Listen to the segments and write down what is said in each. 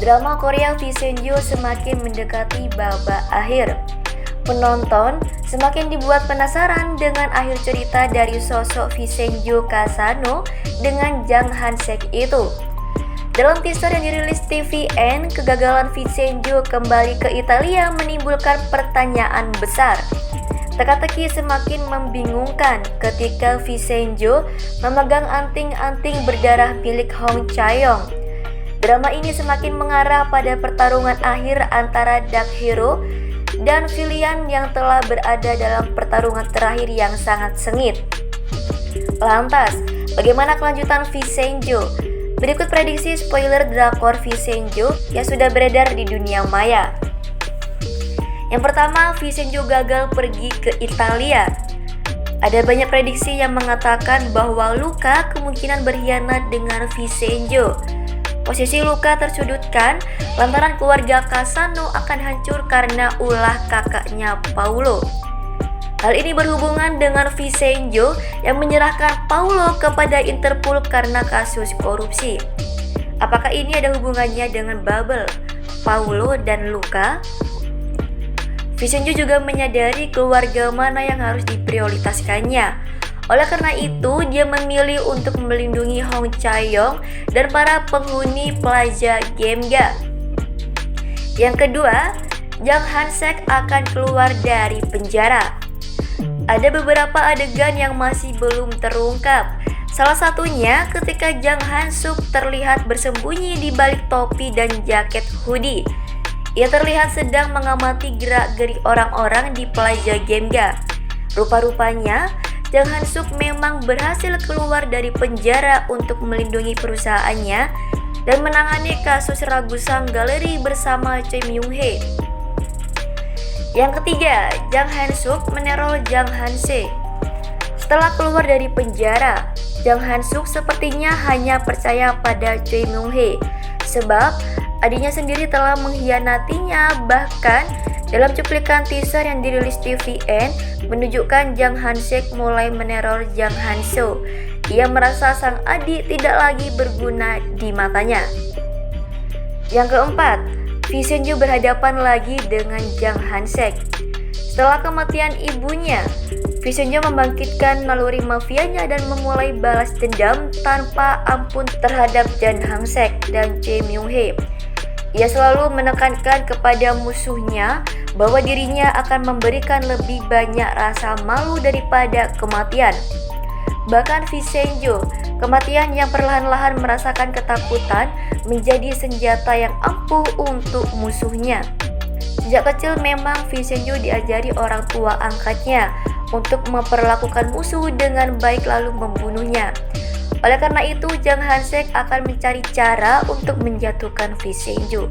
Drama Korea Visenju semakin mendekati babak akhir. Penonton semakin dibuat penasaran dengan akhir cerita dari sosok Visenju Kasano dengan Jang Han-sek itu. Dalam teaser yang dirilis TVN, kegagalan Visenju kembali ke Italia menimbulkan pertanyaan besar. Teka-teki semakin membingungkan ketika Visenju memegang anting-anting berdarah milik Hong Chae-yong. Drama ini semakin mengarah pada pertarungan akhir antara Dark Hero dan Villian yang telah berada dalam pertarungan terakhir yang sangat sengit. Lantas, bagaimana kelanjutan Visenju? Berikut prediksi spoiler drakor Visenju yang sudah beredar di dunia maya. Yang pertama, Visenju gagal pergi ke Italia. Ada banyak prediksi yang mengatakan bahwa Luka kemungkinan berkhianat dengan Visenju. Posisi Luka tersudutkan lantaran keluarga Kasano akan hancur karena ulah kakaknya Paulo. Hal ini berhubungan dengan Visenju yang menyerahkan Paulo kepada Interpol karena kasus korupsi. Apakah ini ada hubungannya dengan Bubble, Paulo, dan Luka? Visenju juga menyadari keluarga mana yang harus diprioritaskannya. Oleh karena itu, dia memilih untuk melindungi Hong Chae-yong dan para penghuni Plaza Gemga. Yang kedua, Jang Han-sek akan keluar dari penjara. Ada beberapa adegan yang masih belum terungkap. Salah satunya ketika Jang Han-suk terlihat bersembunyi di balik topi dan jaket hoodie. Ia terlihat sedang mengamati gerak-gerik orang-orang di Plaza Gemga. Rupa-rupanya, Jang Han-suk memang berhasil keluar dari penjara untuk melindungi perusahaannya dan menangani kasus Ragusang Galeri bersama Choi Myung-hae. Yang ketiga, Jang Han-suk meneror Jang Han-se. Setelah keluar dari penjara, Jang Han-suk sepertinya hanya percaya pada Choi Myung-hae sebab adiknya sendiri telah mengkhianatinya. Bahkan dalam cuplikan teaser yang dirilis TVN menunjukkan Jang Han-sek mulai meneror Jang Han-so. Ia merasa sang adik tidak lagi berguna di matanya. Yang keempat, Visenju berhadapan lagi dengan Jang Han-sek. Setelah kematian ibunya, Visenju membangkitkan naluri mafianya dan memulai balas dendam tanpa ampun terhadap Jang Han-sek dan Choi Myung-hae. Ia selalu menekankan kepada musuhnya bahwa dirinya akan memberikan lebih banyak rasa malu daripada kematian. Bahkan Visenju, kematian yang perlahan-lahan merasakan ketakutan, menjadi senjata yang ampuh untuk musuhnya. Sejak kecil memang Visenju diajari orang tua angkatnya untuk memperlakukan musuh dengan baik lalu membunuhnya. Oleh karena itu, Jang Han-sek akan mencari cara untuk menjatuhkan Visenju.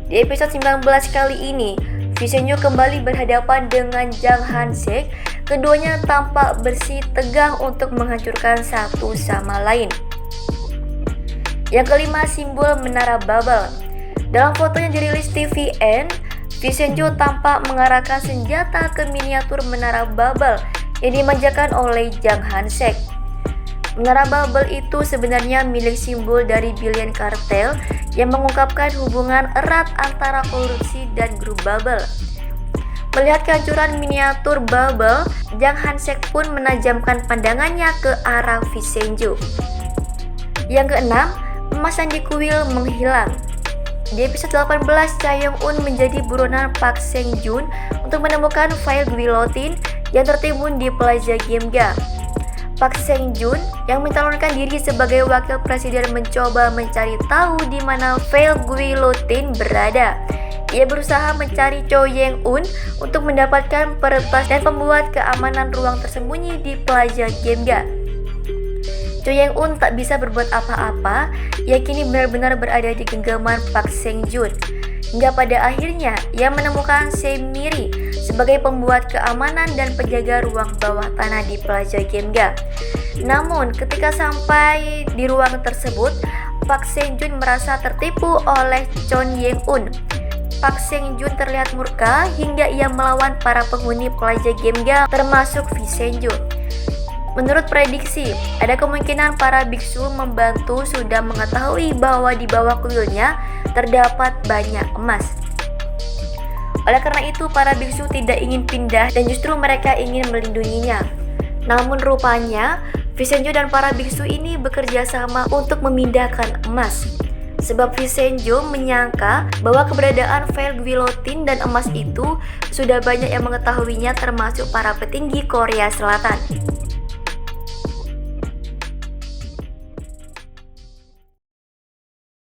Di episode 19 kali ini, Visenju kembali berhadapan dengan Jang Han-sek. Keduanya tampak bersih tegang untuk menghancurkan satu sama lain. Yang kelima, simbol Menara Babel. Dalam foto yang dirilis TVN, Visenju tampak mengarahkan senjata ke miniatur Menara Babel yang dimanjakan oleh Jang Han-sek. Menara Babel itu sebenarnya milik simbol dari Billion Cartel yang mengungkapkan hubungan erat antara korupsi dan grup Babel. Melihat kehancuran miniatur Babel, Jang Han-sek pun menajamkan pandangannya ke arah Visenju. Yang keenam, emas yang di kuil menghilang. Di episode 18, Chae-yong-un menjadi buronan Park Seng-joon untuk menemukan file guillotine yang tertimbun di Plaza Gemga. Park Seng-joon yang mencalonkan diri sebagai wakil presiden mencoba mencari tahu di mana file guillotine berada. Ia berusaha mencari Cho Yeng-un untuk mendapatkan peretas dan pembuat keamanan ruang tersembunyi di Plaza Gemga. Cho Yeng-un tak bisa berbuat apa-apa, ia kini benar-benar berada di genggaman Park Seng-joon. Hingga pada akhirnya, ia menemukan Se-miri sebagai pembuat keamanan dan penjaga ruang bawah tanah di Plaza Gemga. Namun, ketika sampai di ruang tersebut, Park Seng-joon merasa tertipu oleh Cho Yeng-un. Park Seng-joon terlihat murka hingga ia melawan para penghuni Plaza Gemga termasuk Visenju. Menurut prediksi, ada kemungkinan para biksu membantu sudah mengetahui bahwa di bawah kuilnya terdapat banyak emas. Oleh karena itu, para biksu tidak ingin pindah dan justru mereka ingin melindunginya. Namun rupanya, Visenjo dan para biksu ini bekerja sama untuk memindahkan emas. Sebab Visenjo menyangka bahwa keberadaan file guillotine dan emas itu sudah banyak yang mengetahuinya termasuk para petinggi Korea Selatan.